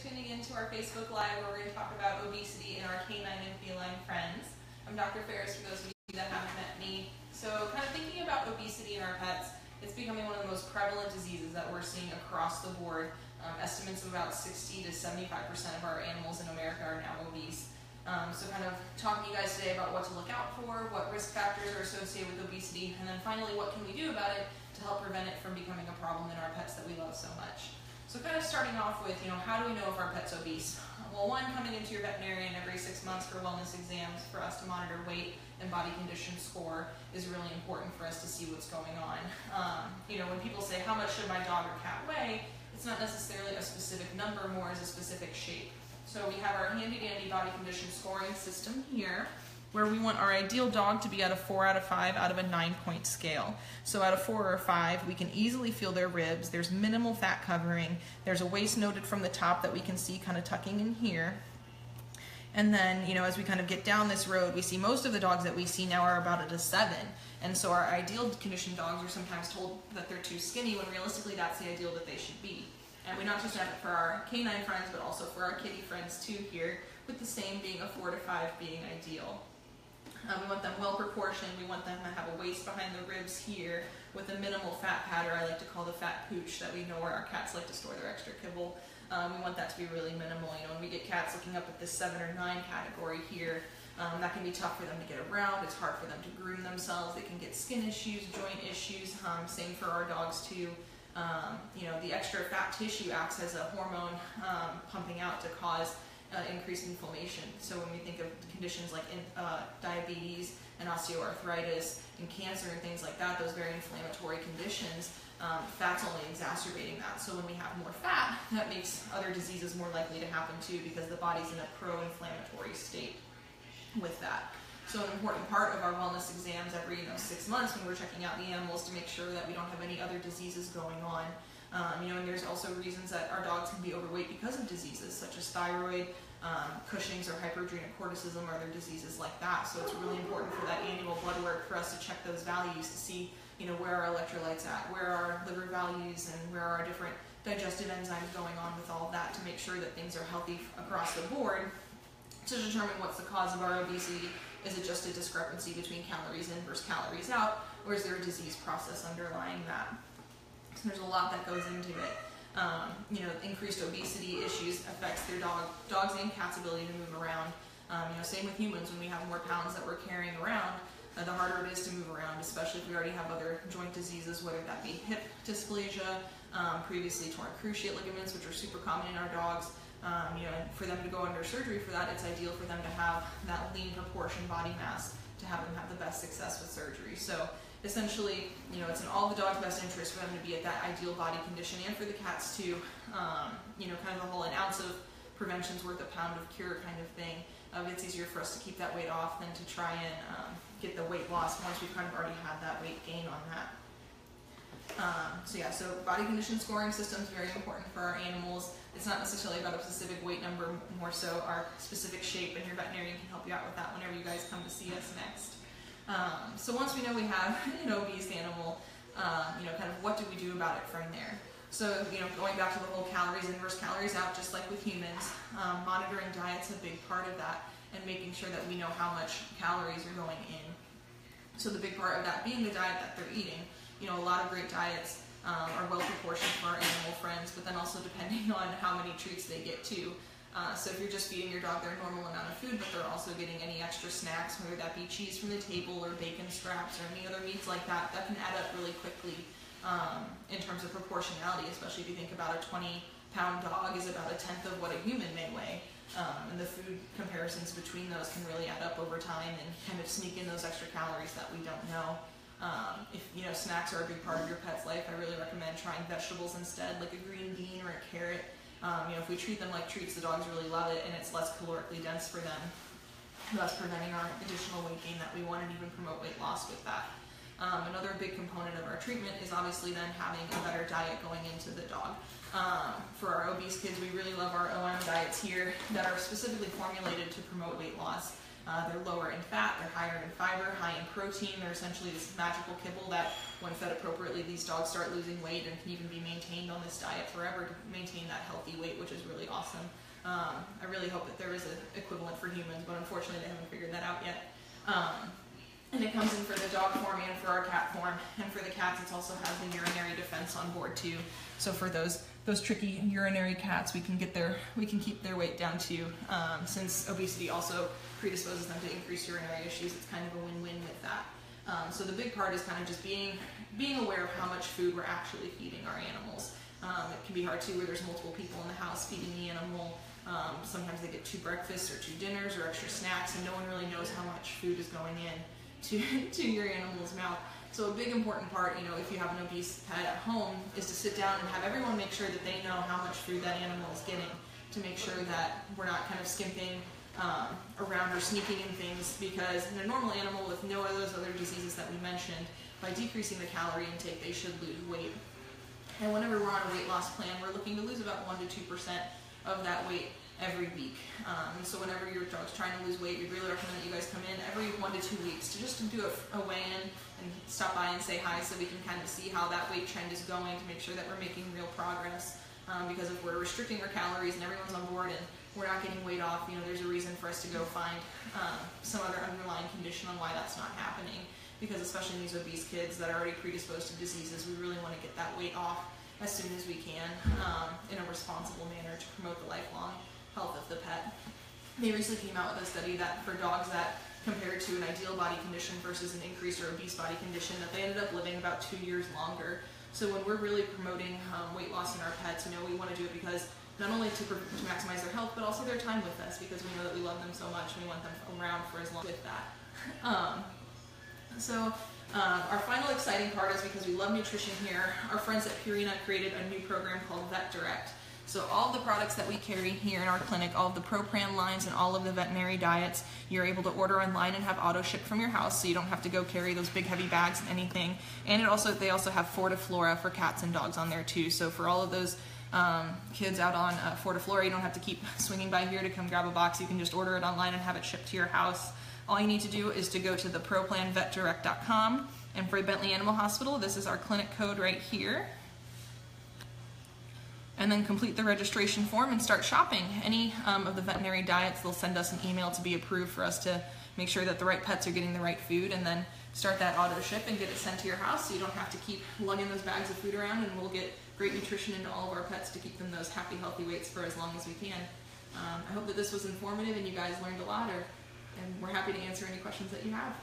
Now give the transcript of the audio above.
tuning into our Facebook Live where we're going to talk about obesity in our canine and feline friends. I'm Dr. Farris for those of you that haven't met me. So kind of thinking about obesity in our pets, it's becoming one of the most prevalent diseases that we're seeing across the board. Estimates of about 60 to 75% of our animals in America are now obese. So kind of talking to you guys today about what to look out for, what risk factors are associated with obesity, and then finally what can we do about it to help prevent it from becoming a problem in our pets that we love so much. So kind of starting off with, how do we know if our pet's obese? Well, one, coming into your veterinarian every 6 months for wellness exams for us to monitor weight and body condition score is really important for us to see what's going on. When people say, how much should my dog or cat weigh, it's not necessarily a specific number, more as a specific shape. So we have our handy-dandy body condition scoring system here, where we want our ideal dog to be at a 4 out of 5 out of a 9-point scale. So at a 4 or 5, we can easily feel their ribs. There's minimal fat covering. There's a waist noted from the top that we can see kind of tucking in here. And then, as we kind of get down this road, we see most of the dogs that we see now are about at a 7. And so our ideal conditioned dogs are sometimes told that they're too skinny when realistically that's the ideal that they should be. And we not just have it for our canine friends, but also for our kitty friends too here, with the same being a 4 to 5 being ideal. We want them well proportioned. We want them to have a waist behind the ribs here with a minimal fat patter. I like to call the fat pooch that we know where our cats like to store their extra kibble. We want that to be really minimal. When we get cats looking up at this 7 or 9 category here, that can be tough for them to get around. It's hard for them to groom themselves. They can get skin issues, joint issues. Same for our dogs too. The extra fat tissue acts as a hormone pumping out to cause increased inflammation. So when we think of conditions like diabetes and osteoarthritis and cancer and things like that, those very inflammatory conditions, fat's only exacerbating that. So when we have more fat, that makes other diseases more likely to happen too, because the body's in a pro-inflammatory state with that. So an important part of our wellness exams every 6 months when we're checking out the animals to make sure that we don't have any other diseases going on. And there's also reasons that our dogs can be overweight because of diseases such as thyroid, Cushing's or hyperadrenocorticism, or other diseases like that. So it's really important for that annual blood work for us to check those values to see, where our electrolytes at, where our liver values, and where our different digestive enzymes going on with all of that to make sure that things are healthy across the board to determine what's the cause of our obesity. Is it just a discrepancy between calories in versus calories out, or is there a disease process underlying that? So there's a lot that goes into it. Increased obesity issues affects their dogs and cats' ability to move around. Same with humans. When we have more pounds that we're carrying around, the harder it is to move around, especially if we already have other joint diseases, whether that be hip dysplasia, previously torn cruciate ligaments, which are super common in our dogs. And for them to go under surgery for that, it's ideal for them to have that lean proportion body mass to have them have the best success with surgery. So essentially, it's in all the dog's best interest for them to be at that ideal body condition, and for the cats too. Kind of the whole an ounce of prevention's worth a pound of cure kind of thing. It's easier for us to keep that weight off than to try and get the weight loss once we've kind of already had that weight gain on that. So body condition scoring system is very important for our animals. It's not necessarily about a specific weight number, more so our specific shape, and your veterinarian can help you out with that whenever you guys come to see us next. So once we know we have an obese animal, kind of what do we do about it from there? So, going back to the whole calories in versus calories out, just like with humans, monitoring diet's a big part of that, and making sure that we know how much calories are going in. So the big part of that being the diet that they're eating. A lot of great diets are well proportioned for our animal friends, but then also depending on how many treats they get too. So if you're just feeding your dog their normal amount of food, but they're also getting any extra snacks, whether that be cheese from the table or bacon scraps or any other meats like that, that can add up really quickly in terms of proportionality, especially if you think about a 20-pound dog is about a tenth of what a human may weigh. And the food comparisons between those can really add up over time and kind of sneak in those extra calories that we don't know. If snacks are a big part of your pet's life, I really recommend trying vegetables instead, like a green bean or a carrot. If we treat them like treats, the dogs really love it, and it's less calorically dense for them, thus preventing our additional weight gain that we want, and even promote weight loss with that. Another big component of our treatment is obviously then having a better diet going into the dog. For our obese kids, we really love our OM diets here that are specifically formulated to promote weight loss. They're lower in fat, they're higher in fiber, high in protein. They're essentially this magical kibble that, when fed appropriately, these dogs start losing weight and can even be maintained on this diet forever to maintain that healthy weight, which is really awesome. I really hope that there is an equivalent for humans, but unfortunately they haven't figured that out yet. And it comes in for the dog form and for our cat form. And for the cats, it also has the urinary defense on board too. So for those tricky urinary cats, we can keep their weight down too. Since obesity also predisposes them to increased urinary issues, it's kind of a win-win with that. So the big part is kind of just being aware of how much food we're actually feeding our animals. It can be hard too, where there's multiple people in the house feeding the animal. Sometimes they get 2 breakfasts or 2 dinners or extra snacks, and no one really knows how much food is going in to your animal's mouth. So a big important part, if you have an obese pet at home, is to sit down and have everyone make sure that they know how much food that animal is getting, to make sure that we're not kind of skimping around or sneaking in things, because in a normal animal with no of those other diseases that we mentioned, by decreasing the calorie intake, they should lose weight. And whenever we're on a weight loss plan, we're looking to lose about 1 to 2% of that weight every week. And so whenever your dog's trying to lose weight, we'd really recommend that you guys come in every 1 to 2 weeks to just do a weigh-in and stop by and say hi, so we can kind of see how that weight trend is going, to make sure that we're making real progress. Because if we're restricting our calories and everyone's on board and we're not getting weight off, there's a reason for us to go find some other underlying condition on why that's not happening. Because especially in these obese kids that are already predisposed to diseases, we really want to get that weight off as soon as we can in a responsible manner to promote the lifelong health of the pet. They recently came out with a study that for dogs that compared to an ideal body condition versus an increased or obese body condition, that they ended up living about 2 years longer. So when we're really promoting weight loss in our pets, we want to do it because not only to maximize their health, but also their time with us, because we know that we love them so much and we want them around for as long with that. Our final exciting part is, because we love nutrition here, our friends at Purina created a new program called Vet Direct. So all the products that we carry here in our clinic, all of the ProPran lines and all of the veterinary diets, you're able to order online and have auto ship from your house, so you don't have to go carry those big heavy bags and anything. And they also have Fortiflora for cats and dogs on there too. So for all of those kids out on Fortiflora, you don't have to keep swinging by here to come grab a box. You can just order it online and have it shipped to your house. All you need to do is to go to the ProPlanVetDirect.com, and for Bentley Animal Hospital, this is our clinic code right here. And then complete the registration form and start shopping. Any of the veterinary diets, they'll send us an email to be approved for us to make sure that the right pets are getting the right food, and then start that auto ship and get it sent to your house, so you don't have to keep lugging those bags of food around, and we'll get great nutrition into all of our pets to keep them those happy, healthy weights for as long as we can. I hope that this was informative and you guys learned a lot, and we're happy to answer any questions that you have.